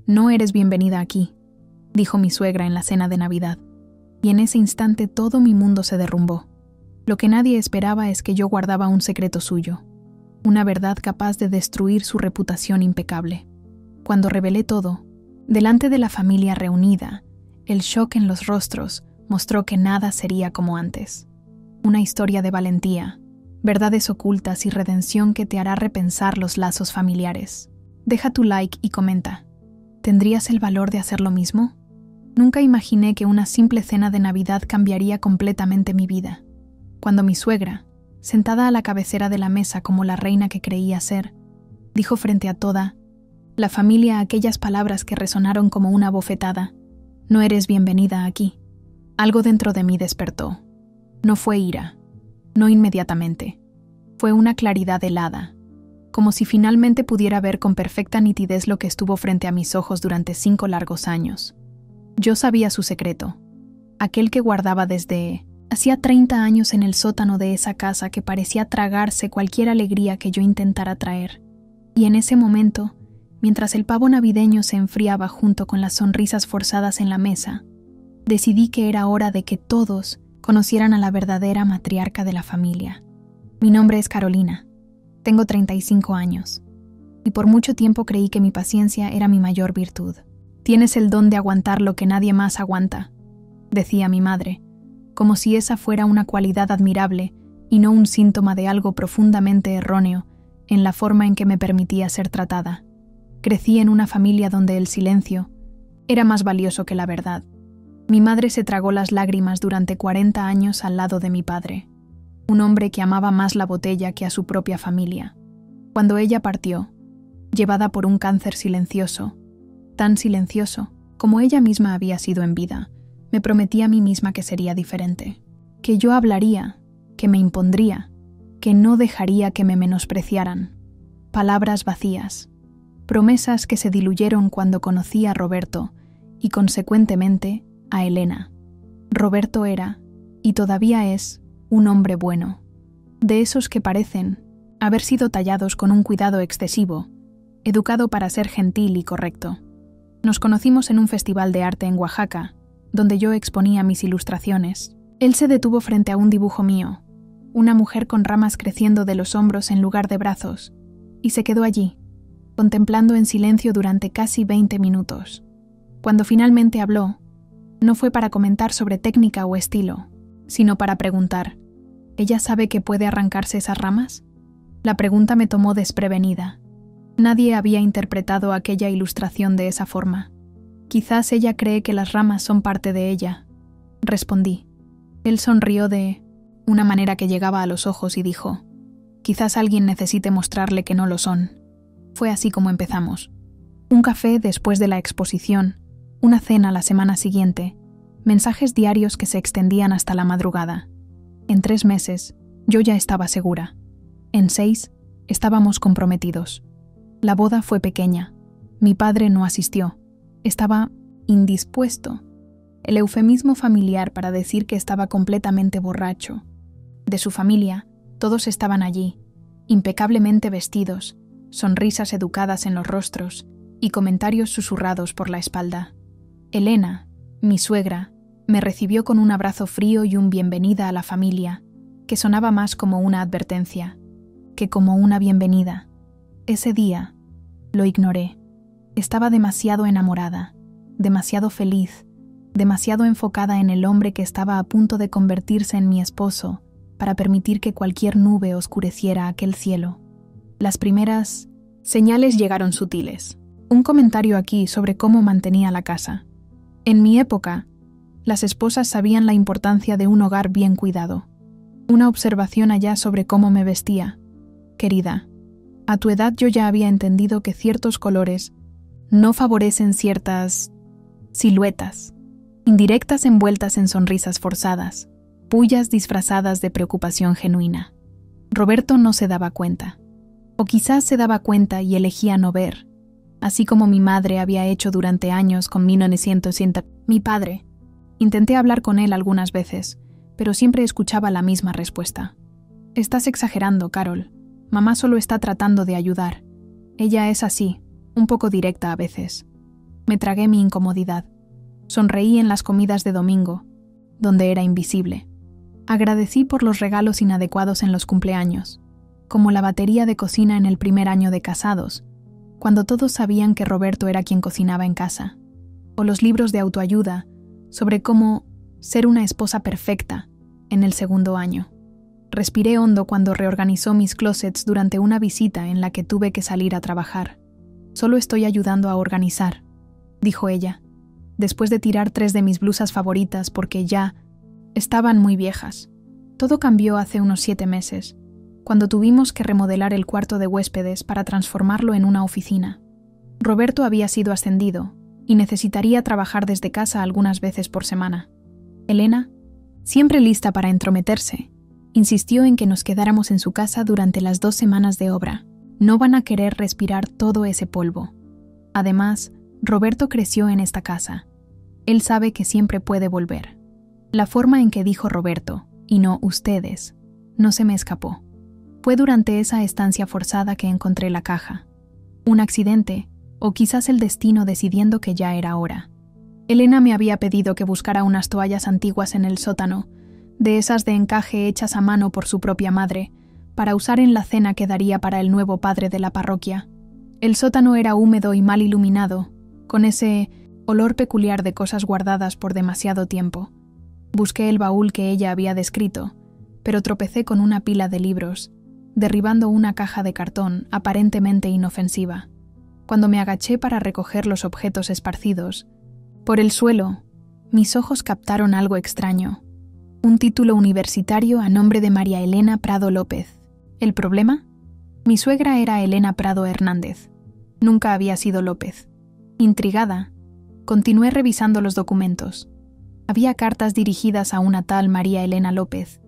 No eres bienvenida aquí, dijo mi suegra en la cena de Navidad, y en ese instante todo mi mundo se derrumbó. Lo que nadie esperaba es que yo guardaba un secreto suyo, una verdad capaz de destruir su reputación impecable. Cuando revelé todo, delante de la familia reunida, el shock en los rostros mostró que nada sería como antes. Una historia de valentía, verdades ocultas y redención que te hará repensar los lazos familiares. Deja tu like y comenta. ¿Tendrías el valor de hacer lo mismo? Nunca imaginé que una simple cena de Navidad cambiaría completamente mi vida. Cuando mi suegra, sentada a la cabecera de la mesa como la reina que creía ser, dijo frente a toda la familia aquellas palabras que resonaron como una bofetada: no eres bienvenida aquí. Algo dentro de mí despertó. No fue ira, no inmediatamente. Fue una claridad helada, como si finalmente pudiera ver con perfecta nitidez lo que estuvo frente a mis ojos durante 5 largos años. Yo sabía su secreto, aquel que guardaba desde hacía 30 años en el sótano de esa casa que parecía tragarse cualquier alegría que yo intentara traer. Y en ese momento, mientras el pavo navideño se enfriaba junto con las sonrisas forzadas en la mesa, decidí que era hora de que todos conocieran a la verdadera matriarca de la familia. Mi nombre es Carolina, tengo 35 años, y por mucho tiempo creí que mi paciencia era mi mayor virtud. Tienes el don de aguantar lo que nadie más aguanta, decía mi madre, como si esa fuera una cualidad admirable y no un síntoma de algo profundamente erróneo en la forma en que me permitía ser tratada. Crecí en una familia donde el silencio era más valioso que la verdad. Mi madre se tragó las lágrimas durante 40 años al lado de mi padre, un hombre que amaba más la botella que a su propia familia. Cuando ella partió, llevada por un cáncer silencioso, tan silencioso como ella misma había sido en vida, me prometí a mí misma que sería diferente, que yo hablaría, que me impondría, que no dejaría que me menospreciaran. Palabras vacías, promesas que se diluyeron cuando conocí a Roberto y, consecuentemente, a Elena. Roberto era, y todavía es, un hombre bueno, de esos que parecen haber sido tallados con un cuidado excesivo, educado para ser gentil y correcto. Nos conocimos en un festival de arte en Oaxaca, donde yo exponía mis ilustraciones. Él se detuvo frente a un dibujo mío, una mujer con ramas creciendo de los hombros en lugar de brazos, y se quedó allí, contemplando en silencio durante casi 20 minutos. Cuando finalmente habló, no fue para comentar sobre técnica o estilo, sino para preguntar: ¿ella sabe que puede arrancarse esas ramas? La pregunta me tomó desprevenida. Nadie había interpretado aquella ilustración de esa forma. Quizás ella cree que las ramas son parte de ella, respondí. Él sonrió de una manera que llegaba a los ojos y dijo: quizás alguien necesite mostrarle que no lo son. Fue así como empezamos. Un café después de la exposición, una cena la semana siguiente, mensajes diarios que se extendían hasta la madrugada. En 3 meses, yo ya estaba segura. En 6, estábamos comprometidos. La boda fue pequeña. Mi padre no asistió. Estaba indispuesto, el eufemismo familiar para decir que estaba completamente borracho. De su familia, todos estaban allí, impecablemente vestidos, sonrisas educadas en los rostros y comentarios susurrados por la espalda. Elena, mi suegra, me recibió con un abrazo frío y un bienvenida a la familia, que sonaba más como una advertencia que como una bienvenida. Ese día, lo ignoré. Estaba demasiado enamorada, demasiado feliz, demasiado enfocada en el hombre que estaba a punto de convertirse en mi esposo para permitir que cualquier nube oscureciera aquel cielo. Las primeras señales llegaron sutiles. Un comentario aquí sobre cómo mantenía la casa. En mi época, las esposas sabían la importancia de un hogar bien cuidado. Una observación allá sobre cómo me vestía. Querida, a tu edad yo ya había entendido que ciertos colores no favorecen ciertas siluetas, indirectas envueltas en sonrisas forzadas, pullas disfrazadas de preocupación genuina. Roberto no se daba cuenta, o quizás se daba cuenta y elegía no ver, así como mi madre había hecho durante años con 1900. Mi padre. Intenté hablar con él algunas veces, pero siempre escuchaba la misma respuesta. Estás exagerando, Carol. Mamá solo está tratando de ayudar. Ella es así, un poco directa a veces. Me tragué mi incomodidad. Sonreí en las comidas de domingo, donde era invisible. Agradecí por los regalos inadecuados en los cumpleaños, como la batería de cocina en el primer año de casados, cuando todos sabían que Roberto era quien cocinaba en casa, o los libros de autoayuda sobre cómo ser una esposa perfecta en el segundo año. Respiré hondo cuando reorganizó mis closets durante una visita en la que tuve que salir a trabajar. «Solo estoy ayudando a organizar», dijo ella, después de tirar 3 de mis blusas favoritas porque ya estaban muy viejas. Todo cambió hace unos 7 meses, cuando tuvimos que remodelar el cuarto de huéspedes para transformarlo en una oficina. Roberto había sido ascendido y necesitaría trabajar desde casa algunas veces por semana. Elena, siempre lista para entrometerse, insistió en que nos quedáramos en su casa durante las 2 semanas de obra. No van a querer respirar todo ese polvo. Además, Roberto creció en esta casa. Él sabe que siempre puede volver. La forma en que dijo Roberto, y no ustedes, no se me escapó. Fue durante esa estancia forzada que encontré la caja. Un accidente, o quizás el destino decidiendo que ya era hora. Elena me había pedido que buscara unas toallas antiguas en el sótano, de esas de encaje hechas a mano por su propia madre, para usar en la cena que daría para el nuevo padre de la parroquia. El sótano era húmedo y mal iluminado, con ese olor peculiar de cosas guardadas por demasiado tiempo. Busqué el baúl que ella había descrito, pero tropecé con una pila de libros, derribando una caja de cartón aparentemente inofensiva. Cuando me agaché para recoger los objetos esparcidos, por el suelo, mis ojos captaron algo extraño. Un título universitario a nombre de María Elena Prado López. ¿El problema? Mi suegra era Elena Prado Hernández. Nunca había sido López. Intrigada, continué revisando los documentos. Había cartas dirigidas a una tal María Elena López,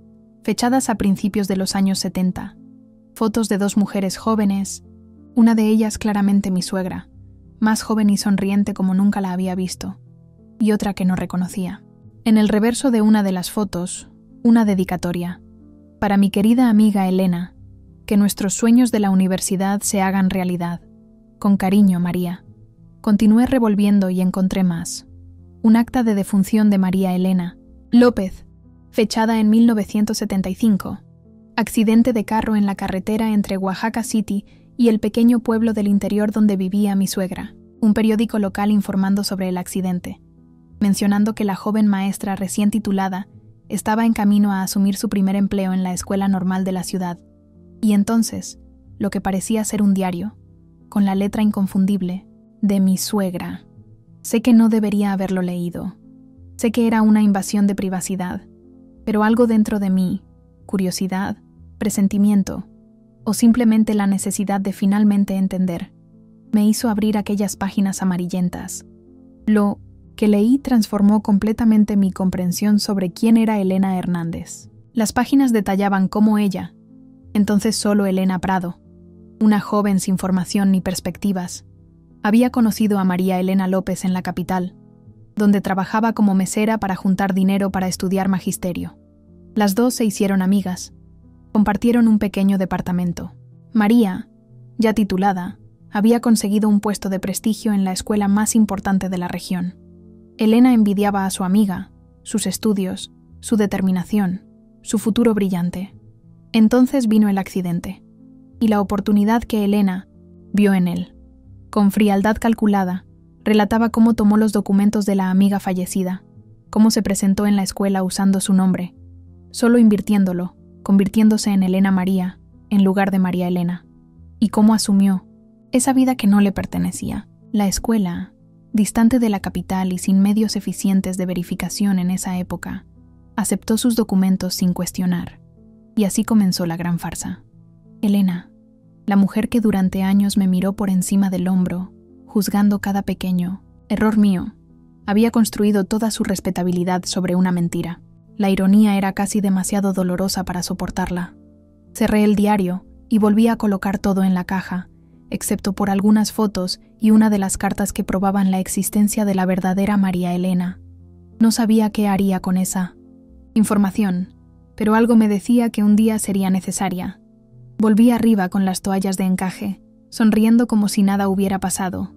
fechadas a principios de los años 70. Fotos de 2 mujeres jóvenes, una de ellas claramente mi suegra, más joven y sonriente como nunca la había visto, y otra que no reconocía. En el reverso de una de las fotos, una dedicatoria. Para mi querida amiga Elena, que nuestros sueños de la universidad se hagan realidad. Con cariño, María. Continué revolviendo y encontré más. Un acta de defunción de María Elena López, fechada en 1975. Accidente de carro en la carretera entre Oaxaca City y el pequeño pueblo del interior donde vivía mi suegra. Un periódico local informando sobre el accidente, mencionando que la joven maestra recién titulada estaba en camino a asumir su primer empleo en la escuela normal de la ciudad. Y entonces, lo que parecía ser un diario, con la letra inconfundible, de mi suegra. Sé que no debería haberlo leído. Sé que era una invasión de privacidad, pero algo dentro de mí, curiosidad, presentimiento, o simplemente la necesidad de finalmente entender, me hizo abrir aquellas páginas amarillentas. Lo que leí transformó completamente mi comprensión sobre quién era Elena Hernández. Las páginas detallaban cómo ella, entonces solo Elena Prado, una joven sin formación ni perspectivas, había conocido a María Elena López en la capital, donde trabajaba como mesera para juntar dinero para estudiar magisterio. Las 2 se hicieron amigas, compartieron un pequeño departamento. María, ya titulada, había conseguido un puesto de prestigio en la escuela más importante de la región. Elena envidiaba a su amiga, sus estudios, su determinación, su futuro brillante. Entonces vino el accidente, y la oportunidad que Elena vio en él. Con frialdad calculada, relataba cómo tomó los documentos de la amiga fallecida, cómo se presentó en la escuela usando su nombre, solo invirtiéndolo, convirtiéndose en Elena María, en lugar de María Elena, y cómo asumió esa vida que no le pertenecía. La escuela, distante de la capital y sin medios eficientes de verificación en esa época, aceptó sus documentos sin cuestionar, y así comenzó la gran farsa. Elena, la mujer que durante años me miró por encima del hombro, juzgando cada pequeño error mío, había construido toda su respetabilidad sobre una mentira. La ironía era casi demasiado dolorosa para soportarla. Cerré el diario y volví a colocar todo en la caja, excepto por algunas fotos y una de las cartas que probaban la existencia de la verdadera María Elena. No sabía qué haría con esa información, pero algo me decía que un día sería necesaria. Volví arriba con las toallas de encaje, sonriendo como si nada hubiera pasado.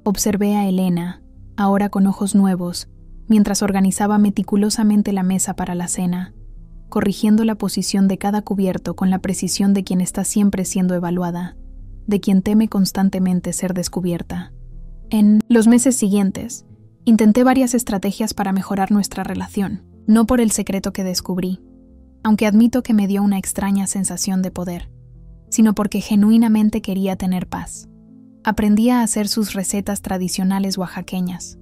Observé a Elena, ahora con ojos nuevos, mientras organizaba meticulosamente la mesa para la cena, corrigiendo la posición de cada cubierto con la precisión de quien está siempre siendo evaluada, de quien teme constantemente ser descubierta. En los meses siguientes, intenté varias estrategias para mejorar nuestra relación, no por el secreto que descubrí, aunque admito que me dio una extraña sensación de poder, sino porque genuinamente quería tener paz. Aprendí a hacer sus recetas tradicionales oaxaqueñas.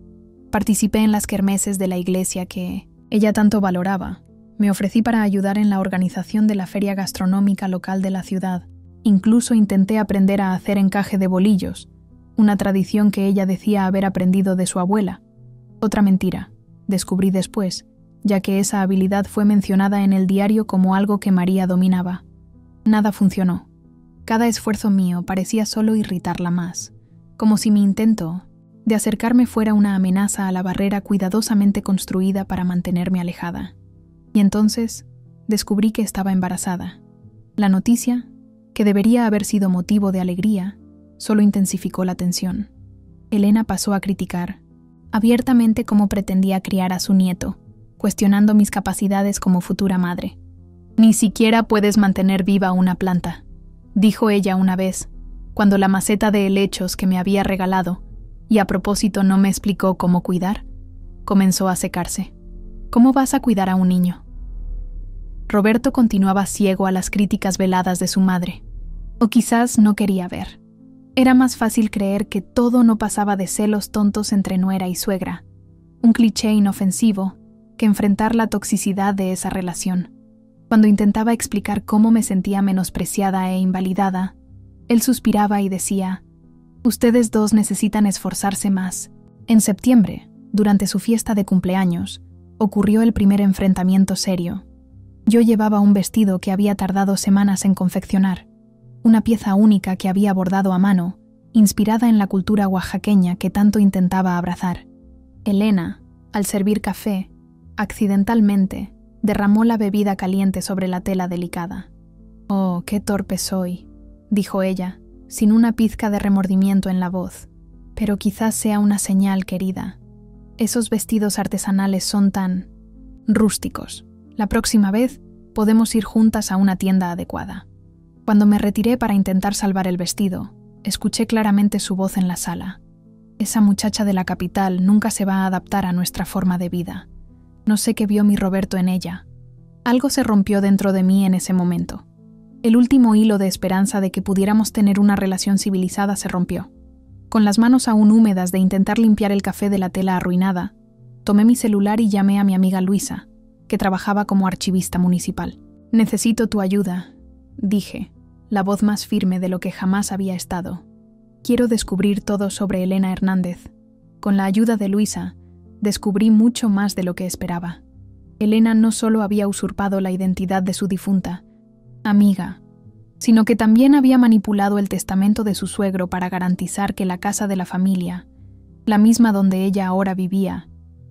Participé en las kermeses de la iglesia que ella tanto valoraba. Me ofrecí para ayudar en la organización de la feria gastronómica local de la ciudad. Incluso intenté aprender a hacer encaje de bolillos, una tradición que ella decía haber aprendido de su abuela. Otra mentira, descubrí después, ya que esa habilidad fue mencionada en el diario como algo que María dominaba. Nada funcionó. Cada esfuerzo mío parecía solo irritarla más, como si mi intento de acercarme fuera una amenaza a la barrera cuidadosamente construida para mantenerme alejada. Y entonces descubrí que estaba embarazada. La noticia, que debería haber sido motivo de alegría, solo intensificó la tensión. Elena pasó a criticar abiertamente cómo pretendía criar a su nieto, cuestionando mis capacidades como futura madre. «Ni siquiera puedes mantener viva una planta», dijo ella una vez, cuando la maceta de helechos que me había regalado, y a propósito no me explicó cómo cuidar, comenzó a secarse. ¿Cómo vas a cuidar a un niño? Roberto continuaba ciego a las críticas veladas de su madre, o quizás no quería ver. Era más fácil creer que todo no pasaba de celos tontos entre nuera y suegra, un cliché inofensivo, que enfrentar la toxicidad de esa relación. Cuando intentaba explicar cómo me sentía menospreciada e invalidada, él suspiraba y decía: «Ustedes dos necesitan esforzarse más». En septiembre, durante su fiesta de cumpleaños, ocurrió el primer enfrentamiento serio. Yo llevaba un vestido que había tardado semanas en confeccionar, una pieza única que había bordado a mano, inspirada en la cultura oaxaqueña que tanto intentaba abrazar. Elena, al servir café, accidentalmente, derramó la bebida caliente sobre la tela delicada. «Oh, qué torpe soy», dijo ella, sin una pizca de remordimiento en la voz. «Pero quizás sea una señal, querida. Esos vestidos artesanales son tan rústicos. La próxima vez podemos ir juntas a una tienda adecuada». Cuando me retiré para intentar salvar el vestido, escuché claramente su voz en la sala. «Esa muchacha de la capital nunca se va a adaptar a nuestra forma de vida. No sé qué vio mi Roberto en ella». Algo se rompió dentro de mí en ese momento. El último hilo de esperanza de que pudiéramos tener una relación civilizada se rompió. Con las manos aún húmedas de intentar limpiar el café de la tela arruinada, tomé mi celular y llamé a mi amiga Luisa, que trabajaba como archivista municipal. «Necesito tu ayuda», dije, la voz más firme de lo que jamás había estado. «Quiero descubrir todo sobre Elena Hernández». Con la ayuda de Luisa, descubrí mucho más de lo que esperaba. Elena no solo había usurpado la identidad de su difunta amiga, sino que también había manipulado el testamento de su suegro para garantizar que la casa de la familia, la misma donde ella ahora vivía,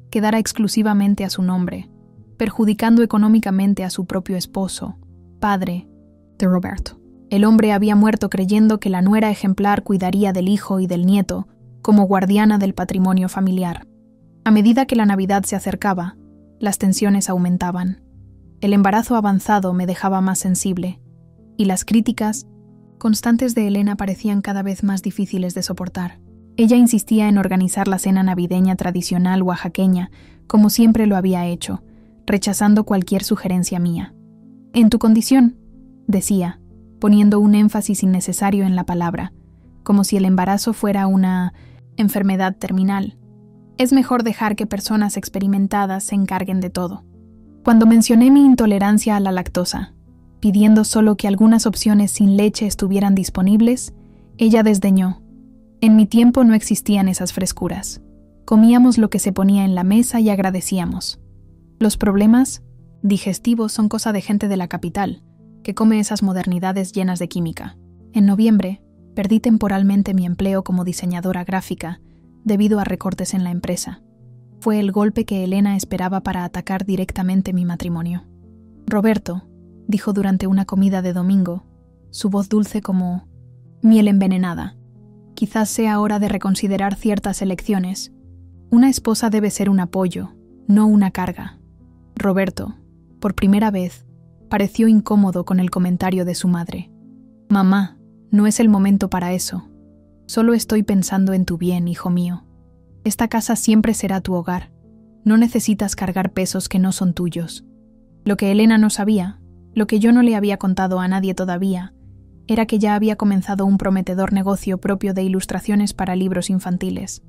quedara exclusivamente a su nombre, perjudicando económicamente a su propio esposo, padre de Roberto. El hombre había muerto creyendo que la nuera ejemplar cuidaría del hijo y del nieto como guardiana del patrimonio familiar. A medida que la Navidad se acercaba, las tensiones aumentaban. El embarazo avanzado me dejaba más sensible, y las críticas constantes de Elena parecían cada vez más difíciles de soportar. Ella insistía en organizar la cena navideña tradicional oaxaqueña, como siempre lo había hecho, rechazando cualquier sugerencia mía. «En tu condición», decía, poniendo un énfasis innecesario en la palabra, como si el embarazo fuera una enfermedad terminal, «es mejor dejar que personas experimentadas se encarguen de todo». Cuando mencioné mi intolerancia a la lactosa, pidiendo solo que algunas opciones sin leche estuvieran disponibles, ella desdeñó. «En mi tiempo no existían esas frescuras. Comíamos lo que se ponía en la mesa y agradecíamos. Los problemas digestivos son cosa de gente de la capital, que come esas modernidades llenas de química». En noviembre, perdí temporalmente mi empleo como diseñadora gráfica debido a recortes en la empresa. Fue el golpe que Elena esperaba para atacar directamente mi matrimonio. «Roberto», dijo durante una comida de domingo, su voz dulce como miel envenenada, quizás sea hora de reconsiderar ciertas elecciones. Una esposa debe ser un apoyo, no una carga. Roberto, por primera vez, pareció incómodo con el comentario de su madre. Mamá, no es el momento para eso. Solo estoy pensando en tu bien, hijo mío. Esta casa siempre será tu hogar. No necesitas cargar pesos que no son tuyos. Lo que Elena no sabía, lo que yo no le había contado a nadie todavía, era que ya había comenzado un prometedor negocio propio de ilustraciones para libros infantiles.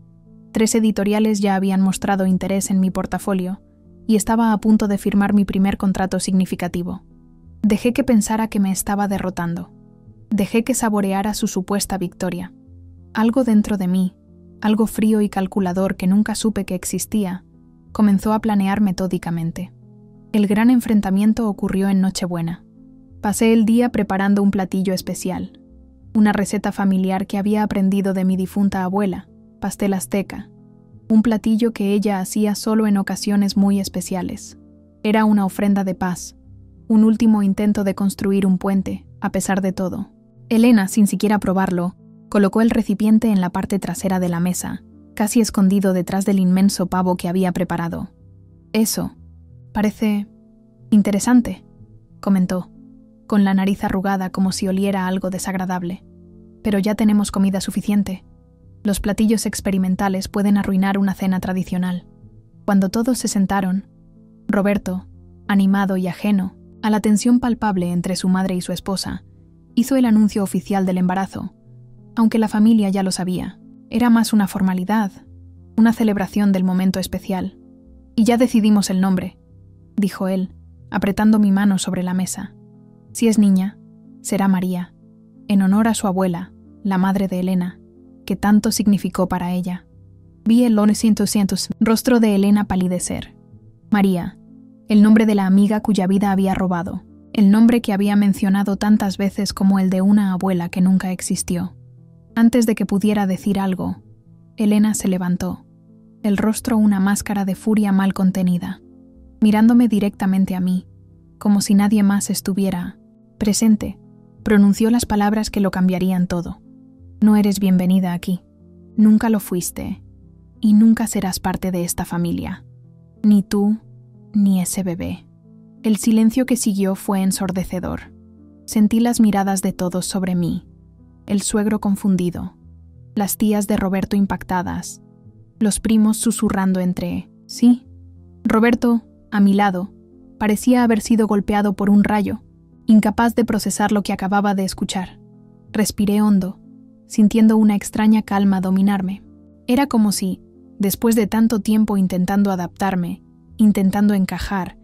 3 editoriales ya habían mostrado interés en mi portafolio y estaba a punto de firmar mi primer contrato significativo. Dejé que pensara que me estaba derrotando. Dejé que saboreara su supuesta victoria. Algo dentro de mí, algo frío y calculador que nunca supe que existía, comenzó a planear metódicamente. El gran enfrentamiento ocurrió en Nochebuena. Pasé el día preparando un platillo especial, una receta familiar que había aprendido de mi difunta abuela, pastel azteca, un platillo que ella hacía solo en ocasiones muy especiales. Era una ofrenda de paz, un último intento de construir un puente, a pesar de todo. Elena, sin siquiera probarlo, colocó el recipiente en la parte trasera de la mesa, casi escondido detrás del inmenso pavo que había preparado. Eso, parece interesante, comentó, con la nariz arrugada como si oliera algo desagradable. Pero ya tenemos comida suficiente. Los platillos experimentales pueden arruinar una cena tradicional. Cuando todos se sentaron, Roberto, animado y ajeno a la tensión palpable entre su madre y su esposa, hizo el anuncio oficial del embarazo, aunque la familia ya lo sabía. Era más una formalidad, una celebración del momento especial. Y ya decidimos el nombre, dijo él, apretando mi mano sobre la mesa. Si es niña, será María, en honor a su abuela, la madre de Elena, que tanto significó para ella. Vi el rostro de Elena palidecer. María, el nombre de la amiga cuya vida había robado, el nombre que había mencionado tantas veces como el de una abuela que nunca existió. Antes de que pudiera decir algo, Elena se levantó, el rostro una máscara de furia mal contenida, mirándome directamente a mí, como si nadie más estuviera presente, pronunció las palabras que lo cambiarían todo. No eres bienvenida aquí. Nunca lo fuiste. Y nunca serás parte de esta familia. Ni tú, ni ese bebé. El silencio que siguió fue ensordecedor. Sentí las miradas de todos sobre mí. El suegro confundido. Las tías de Roberto impactadas. Los primos susurrando entre sí. Roberto, a mi lado, parecía haber sido golpeado por un rayo, incapaz de procesar lo que acababa de escuchar. Respiré hondo, sintiendo una extraña calma dominarme. Era como si, después de tanto tiempo intentando adaptarme, intentando encajar,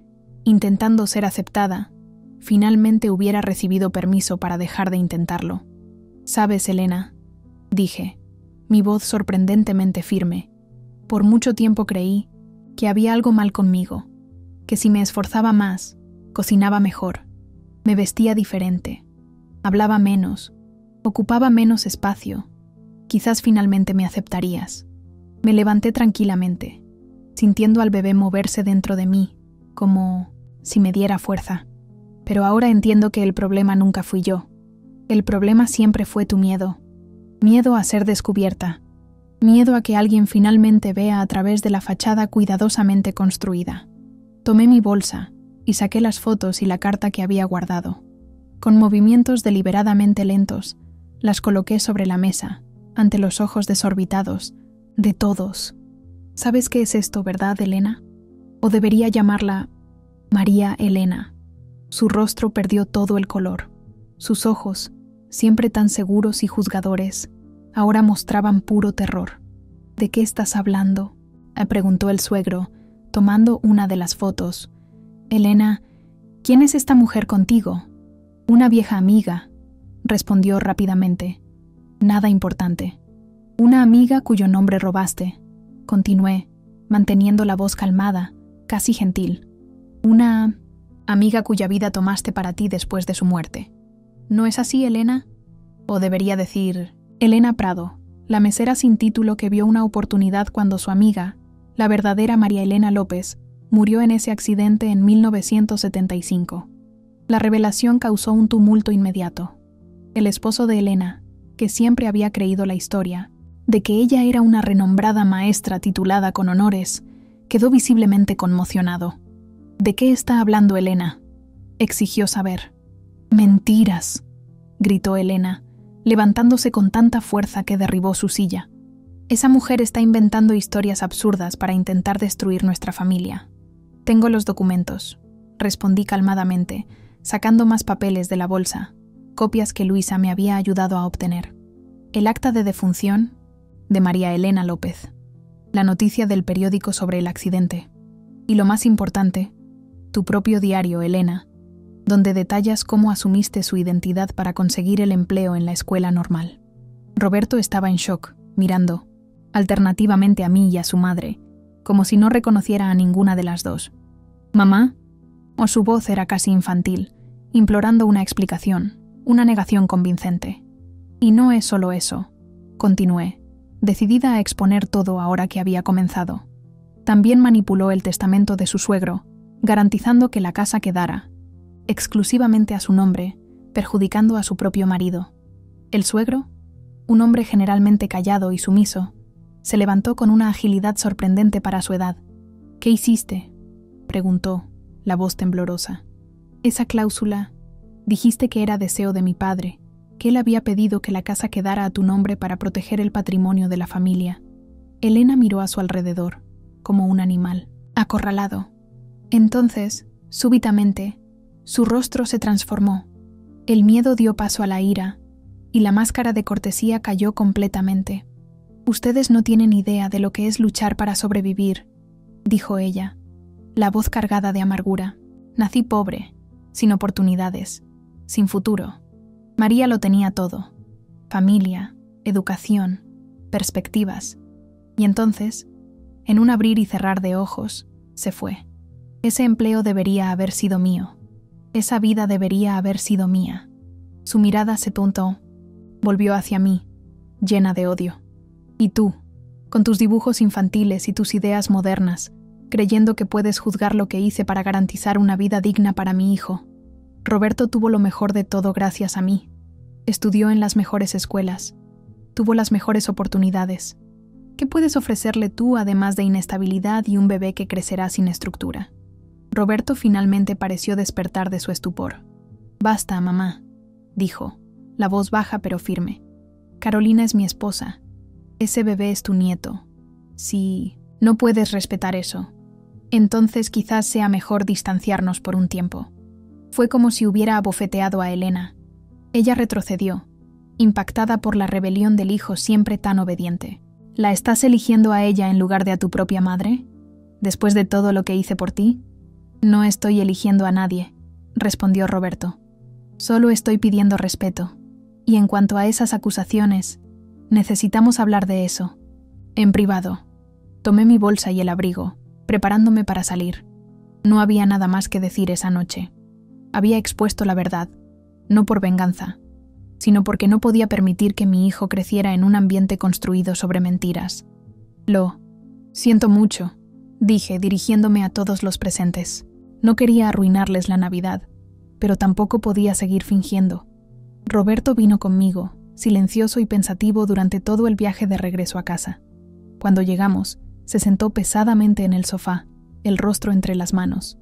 intentando ser aceptada, finalmente hubiera recibido permiso para dejar de intentarlo. «Sabes, Elena», dije, mi voz sorprendentemente firme. Por mucho tiempo creí que había algo mal conmigo, que si me esforzaba más, cocinaba mejor, me vestía diferente, hablaba menos, ocupaba menos espacio, quizás finalmente me aceptarías. Me levanté tranquilamente, sintiendo al bebé moverse dentro de mí, como si me diera fuerza. Pero ahora entiendo que el problema nunca fui yo. El problema siempre fue tu miedo. Miedo a ser descubierta. Miedo a que alguien finalmente vea a través de la fachada cuidadosamente construida. Tomé mi bolsa y saqué las fotos y la carta que había guardado. Con movimientos deliberadamente lentos, las coloqué sobre la mesa, ante los ojos desorbitados, de todos. ¿Sabes qué es esto, verdad, Elena? ¿O debería llamarla María Elena? Su rostro perdió todo el color. Sus ojos, siempre tan seguros y juzgadores, ahora mostraban puro terror. ¿De qué estás hablando?, preguntó el suegro, tomando una de las fotos. Elena, ¿quién es esta mujer contigo? Una vieja amiga, respondió rápidamente. Nada importante. Una amiga cuyo nombre robaste, continué, manteniendo la voz calmada, casi gentil. Una amiga cuya vida tomaste para ti después de su muerte. ¿No es así, Elena? O debería decir, Elena Prado, la mesera sin título que vio una oportunidad cuando su amiga, la verdadera María Elena López, murió en ese accidente en 1975. La revelación causó un tumulto inmediato. El esposo de Elena, que siempre había creído la historia, de que ella era una renombrada maestra titulada con honores, quedó visiblemente conmocionado. ¿De qué está hablando Elena?, exigió saber. «Mentiras», gritó Elena, levantándose con tanta fuerza que derribó su silla. «Esa mujer está inventando historias absurdas para intentar destruir nuestra familia». «Tengo los documentos», respondí calmadamente, sacando más papeles de la bolsa, copias que Luisa me había ayudado a obtener. El acta de defunción de María Elena López, la noticia del periódico sobre el accidente y, lo más importante, tu propio diario, Elena, donde detallas cómo asumiste su identidad para conseguir el empleo en la escuela normal. Roberto estaba en shock, mirando, alternativamente a mí y a su madre, como si no reconociera a ninguna de las dos. «¿Mamá?» O su voz era casi infantil, implorando una explicación, una negación convincente. «Y no es solo eso», continué, decidida a exponer todo ahora que había comenzado. «También manipuló el testamento de su suegro, garantizando que la casa quedara exclusivamente a su nombre, perjudicando a su propio marido. El suegro, un hombre generalmente callado y sumiso, se levantó con una agilidad sorprendente para su edad. «¿Qué hiciste?», preguntó, la voz temblorosa. «Esa cláusula, dijiste que era deseo de mi padre, que él había pedido que la casa quedara a tu nombre para proteger el patrimonio de la familia». Elena miró a su alrededor, como un animal, acorralado. Entonces, súbitamente, su rostro se transformó. El miedo dio paso a la ira, y la máscara de cortesía cayó completamente. «Ustedes no tienen idea de lo que es luchar para sobrevivir», dijo ella, la voz cargada de amargura. «Nací pobre, sin oportunidades, sin futuro. María lo tenía todo: familia, educación, perspectivas. Y entonces, en un abrir y cerrar de ojos, se fue. Ese empleo debería haber sido mío. Esa vida debería haber sido mía». Su mirada se tontó, volvió hacia mí, llena de odio. «Y tú, con tus dibujos infantiles y tus ideas modernas, creyendo que puedes juzgar lo que hice para garantizar una vida digna para mi hijo. Roberto tuvo lo mejor de todo gracias a mí. Estudió en las mejores escuelas. Tuvo las mejores oportunidades. ¿Qué puedes ofrecerle tú además de inestabilidad y un bebé que crecerá sin estructura?» Roberto finalmente pareció despertar de su estupor. «Basta, mamá», dijo, la voz baja pero firme. «Carolina es mi esposa. Ese bebé es tu nieto. Si no puedes respetar eso, entonces quizás sea mejor distanciarnos por un tiempo». Fue como si hubiera abofeteado a Elena. Ella retrocedió, impactada por la rebelión del hijo siempre tan obediente. «¿La estás eligiendo a ella en lugar de a tu propia madre? ¿Después de todo lo que hice por ti?» «No estoy eligiendo a nadie», respondió Roberto. «Solo estoy pidiendo respeto. Y en cuanto a esas acusaciones, necesitamos hablar de eso. En privado». Tomé mi bolsa y el abrigo, preparándome para salir. No había nada más que decir esa noche. Había expuesto la verdad, no por venganza, sino porque no podía permitir que mi hijo creciera en un ambiente construido sobre mentiras. «Lo siento mucho», dije, dirigiéndome a todos los presentes. No quería arruinarles la Navidad, pero tampoco podía seguir fingiendo. Roberto vino conmigo, silencioso y pensativo durante todo el viaje de regreso a casa. Cuando llegamos, se sentó pesadamente en el sofá, el rostro entre las manos.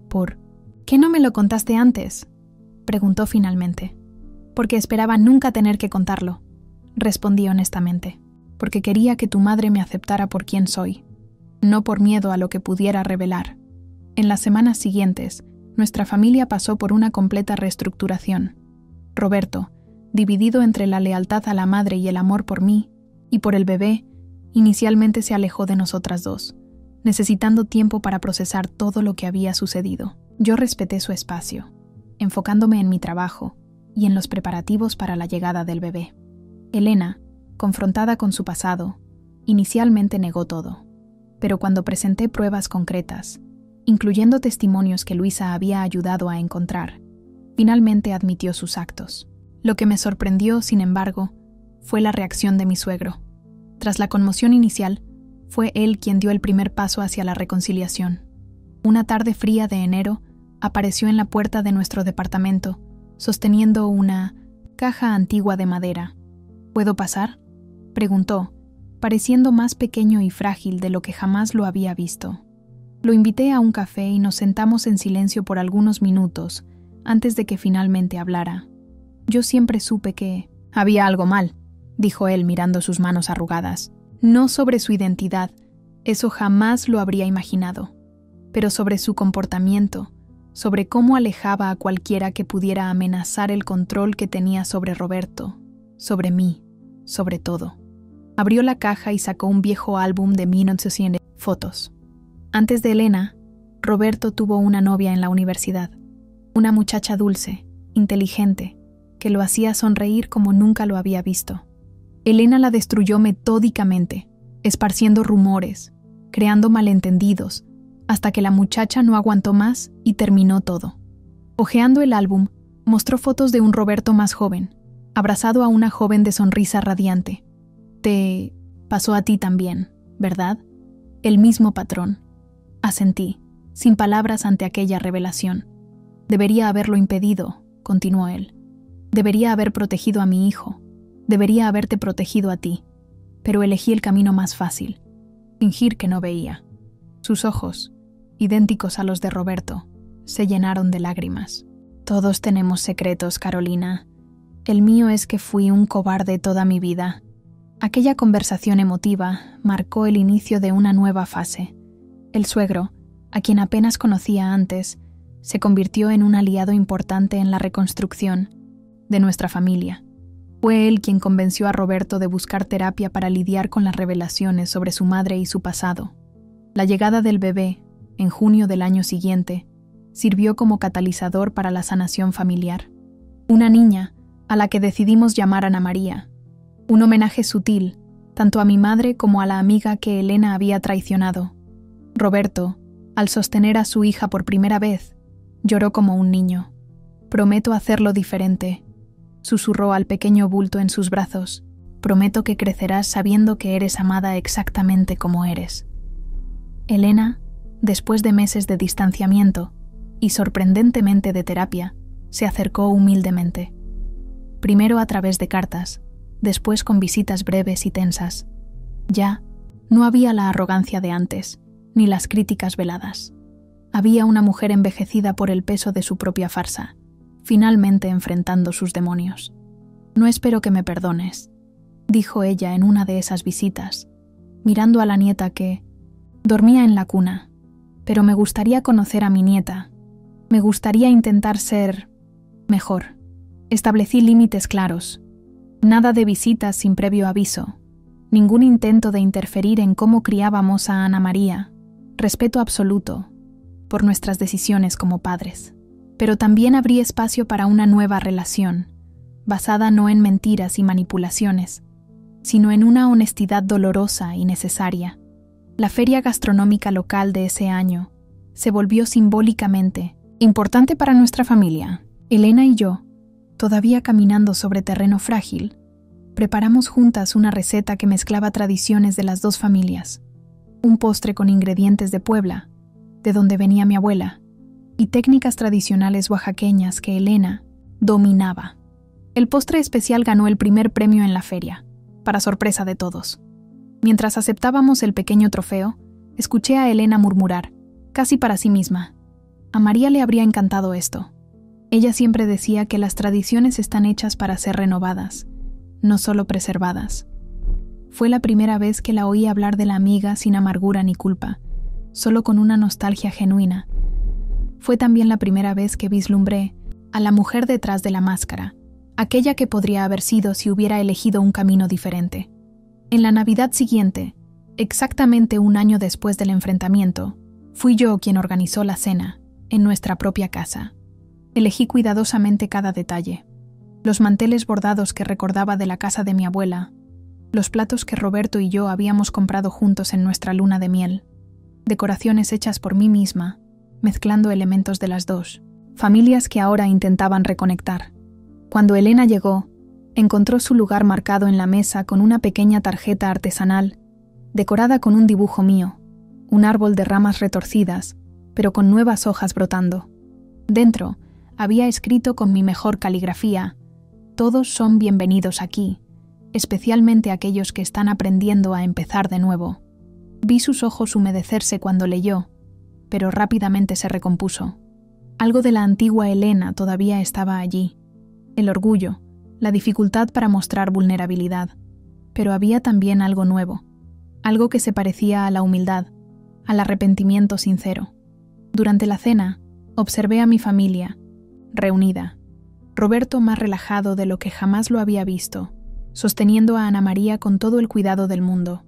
«¿Por qué no me lo contaste antes?», preguntó finalmente. «Porque esperaba nunca tener que contarlo», respondí honestamente. «Porque quería que tu madre me aceptara por quien soy, no por miedo a lo que pudiera revelar». En las semanas siguientes, nuestra familia pasó por una completa reestructuración. Roberto, dividido entre la lealtad a la madre y el amor por mí, y por el bebé, inicialmente se alejó de nosotras dos, necesitando tiempo para procesar todo lo que había sucedido. Yo respeté su espacio, enfocándome en mi trabajo y en los preparativos para la llegada del bebé. Elena, confrontada con su pasado, inicialmente negó todo, pero cuando presenté pruebas concretas, incluyendo testimonios que Luisa había ayudado a encontrar, finalmente admitió sus actos. Lo que me sorprendió, sin embargo, fue la reacción de mi suegro. Tras la conmoción inicial, fue él quien dio el primer paso hacia la reconciliación. Una tarde fría de enero, apareció en la puerta de nuestro departamento, sosteniendo una caja antigua de madera. ¿Puedo pasar?, preguntó, pareciendo más pequeño y frágil de lo que jamás lo había visto. Lo invité a un café y nos sentamos en silencio por algunos minutos antes de que finalmente hablara. Yo siempre supe que había algo mal, dijo él mirando sus manos arrugadas. No sobre su identidad, eso jamás lo habría imaginado, pero sobre su comportamiento, sobre cómo alejaba a cualquiera que pudiera amenazar el control que tenía sobre Roberto, sobre mí, sobre todo. Abrió la caja y sacó un viejo álbum de 1900 fotos. Antes de Elena, Roberto tuvo una novia en la universidad, una muchacha dulce, inteligente, que lo hacía sonreír como nunca lo había visto. Elena la destruyó metódicamente, esparciendo rumores, creando malentendidos, hasta que la muchacha no aguantó más y terminó todo. Hojeando el álbum, mostró fotos de un Roberto más joven, abrazado a una joven de sonrisa radiante. Te pasó a ti también, ¿verdad? El mismo patrón. Asentí, sin palabras ante aquella revelación. Debería haberlo impedido, continuó él. Debería haber protegido a mi hijo. Debería haberte protegido a ti. Pero elegí el camino más fácil. Fingir que no veía. Sus ojos, idénticos a los de Roberto, se llenaron de lágrimas. Todos tenemos secretos, Carolina. El mío es que fui un cobarde toda mi vida. Aquella conversación emotiva marcó el inicio de una nueva fase. El suegro, a quien apenas conocía antes, se convirtió en un aliado importante en la reconstrucción de nuestra familia. Fue él quien convenció a Roberto de buscar terapia para lidiar con las revelaciones sobre su madre y su pasado. La llegada del bebé, en junio del año siguiente, sirvió como catalizador para la sanación familiar. Una niña, a la que decidimos llamar Ana María. Un homenaje sutil, tanto a mi madre como a la amiga que Elena había traicionado. Roberto, al sostener a su hija por primera vez, lloró como un niño. Prometo hacerlo diferente, susurró al pequeño bulto en sus brazos. Prometo que crecerás sabiendo que eres amada exactamente como eres. Elena, después de meses de distanciamiento y sorprendentemente de terapia, se acercó humildemente. Primero a través de cartas, después con visitas breves y tensas. Ya no había la arrogancia de antes, ni las críticas veladas. Había una mujer envejecida por el peso de su propia farsa, finalmente enfrentando sus demonios. No espero que me perdones, dijo ella en una de esas visitas, mirando a la nieta que dormía en la cuna. Pero me gustaría conocer a mi nieta. Me gustaría intentar ser mejor. Establecí límites claros. Nada de visitas sin previo aviso. Ningún intento de interferir en cómo criábamos a Ana María. Respeto absoluto por nuestras decisiones como padres. Pero también abrí espacio para una nueva relación, basada no en mentiras y manipulaciones, sino en una honestidad dolorosa y necesaria. La feria gastronómica local de ese año se volvió simbólicamente importante para nuestra familia. Elena y yo, todavía caminando sobre terreno frágil, preparamos juntas una receta que mezclaba tradiciones de las dos familias, un postre con ingredientes de Puebla, de donde venía mi abuela, y técnicas tradicionales oaxaqueñas que Elena dominaba. El postre especial ganó el primer premio en la feria, para sorpresa de todos. Mientras aceptábamos el pequeño trofeo, escuché a Elena murmurar, casi para sí misma. A María le habría encantado esto. Ella siempre decía que las tradiciones están hechas para ser renovadas, no solo preservadas. Fue la primera vez que la oí hablar de la amiga sin amargura ni culpa, solo con una nostalgia genuina. Fue también la primera vez que vislumbré a la mujer detrás de la máscara, aquella que podría haber sido si hubiera elegido un camino diferente. En la Navidad siguiente, exactamente un año después del enfrentamiento, fui yo quien organizó la cena, en nuestra propia casa. Elegí cuidadosamente cada detalle. Los manteles bordados que recordaba de la casa de mi abuela, los platos que Roberto y yo habíamos comprado juntos en nuestra luna de miel, decoraciones hechas por mí misma, mezclando elementos de las dos, familias que ahora intentaban reconectar. Cuando Elena llegó, encontró su lugar marcado en la mesa con una pequeña tarjeta artesanal, decorada con un dibujo mío, un árbol de ramas retorcidas, pero con nuevas hojas brotando. Dentro, había escrito con mi mejor caligrafía: «Todos son bienvenidos aquí. especialmente aquellos que están aprendiendo a empezar de nuevo. Vi sus ojos humedecerse cuando leyó, pero rápidamente se recompuso. Algo de la antigua Elena todavía estaba allí. El orgullo, la dificultad para mostrar vulnerabilidad. Pero había también algo nuevo, algo que se parecía a la humildad, al arrepentimiento sincero. Durante la cena, observé a mi familia, reunida. Roberto más relajado de lo que jamás lo había visto, sosteniendo a Ana María con todo el cuidado del mundo.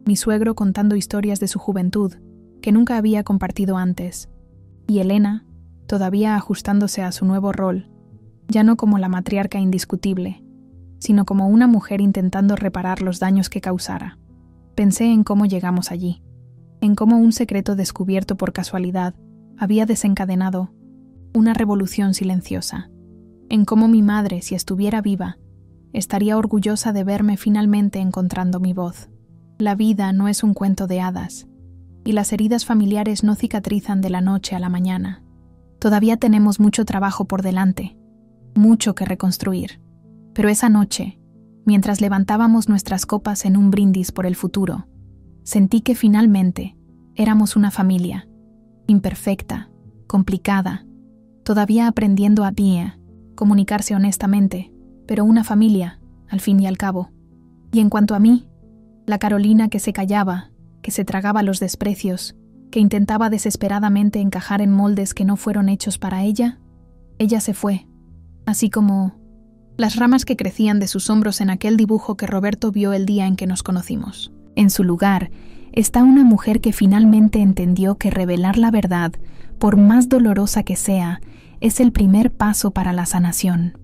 Mi suegro contando historias de su juventud, que nunca había compartido antes. Y Elena, todavía ajustándose a su nuevo rol, ya no como la matriarca indiscutible, sino como una mujer intentando reparar los daños que causara. Pensé en cómo llegamos allí, en cómo un secreto descubierto por casualidad había desencadenado una revolución silenciosa, en cómo mi madre, si estuviera viva, estaría orgullosa de verme finalmente encontrando mi voz. La vida no es un cuento de hadas, y las heridas familiares no cicatrizan de la noche a la mañana. Todavía tenemos mucho trabajo por delante, mucho que reconstruir. Pero esa noche, mientras levantábamos nuestras copas en un brindis por el futuro, sentí que finalmente éramos una familia, imperfecta, complicada, todavía aprendiendo a comunicarse honestamente, pero una familia, al fin y al cabo. Y en cuanto a mí, la Carolina que se callaba, que se tragaba los desprecios, que intentaba desesperadamente encajar en moldes que no fueron hechos para ella se fue, así como las ramas que crecían de sus hombros en aquel dibujo que Roberto vio el día en que nos conocimos. En su lugar está una mujer que finalmente entendió que revelar la verdad, por más dolorosa que sea, es el primer paso para la sanación.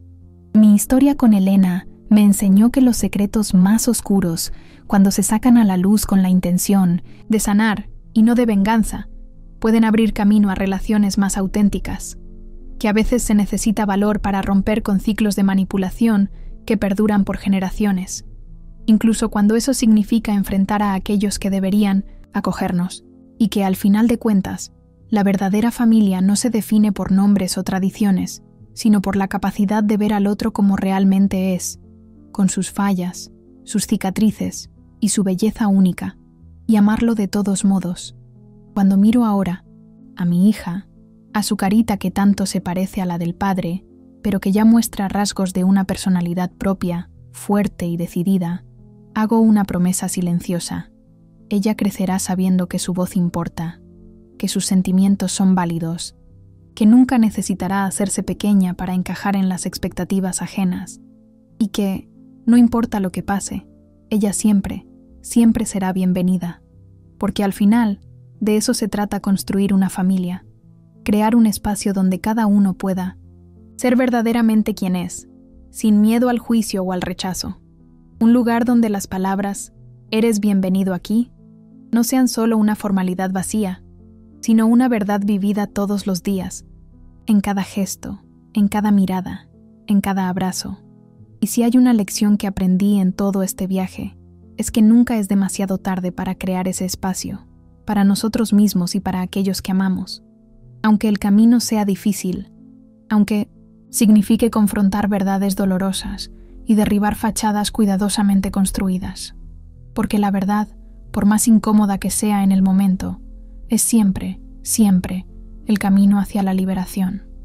Mi historia con Elena me enseñó que los secretos más oscuros, cuando se sacan a la luz con la intención de sanar y no de venganza, pueden abrir camino a relaciones más auténticas, que a veces se necesita valor para romper con ciclos de manipulación que perduran por generaciones, incluso cuando eso significa enfrentar a aquellos que deberían acogernos, y que al final de cuentas, la verdadera familia no se define por nombres o tradiciones, sino por la capacidad de ver al otro como realmente es, con sus fallas, sus cicatrices y su belleza única, y amarlo de todos modos. Cuando miro ahora a mi hija, a su carita que tanto se parece a la del padre, pero que ya muestra rasgos de una personalidad propia, fuerte y decidida, hago una promesa silenciosa. Ella crecerá sabiendo que su voz importa, que sus sentimientos son válidos, que nunca necesitará hacerse pequeña para encajar en las expectativas ajenas, y que, no importa lo que pase, ella siempre, siempre será bienvenida, porque al final, de eso se trata construir una familia, crear un espacio donde cada uno pueda ser verdaderamente quien es, sin miedo al juicio o al rechazo. Un lugar donde las palabras «eres bienvenido aquí» no sean solo una formalidad vacía, sino una verdad vivida todos los días, en cada gesto, en cada mirada, en cada abrazo. Y si hay una lección que aprendí en todo este viaje, es que nunca es demasiado tarde para crear ese espacio, para nosotros mismos y para aquellos que amamos. Aunque el camino sea difícil, aunque signifique confrontar verdades dolorosas y derribar fachadas cuidadosamente construidas. Porque la verdad, por más incómoda que sea en el momento, es siempre, siempre, el camino hacia la liberación.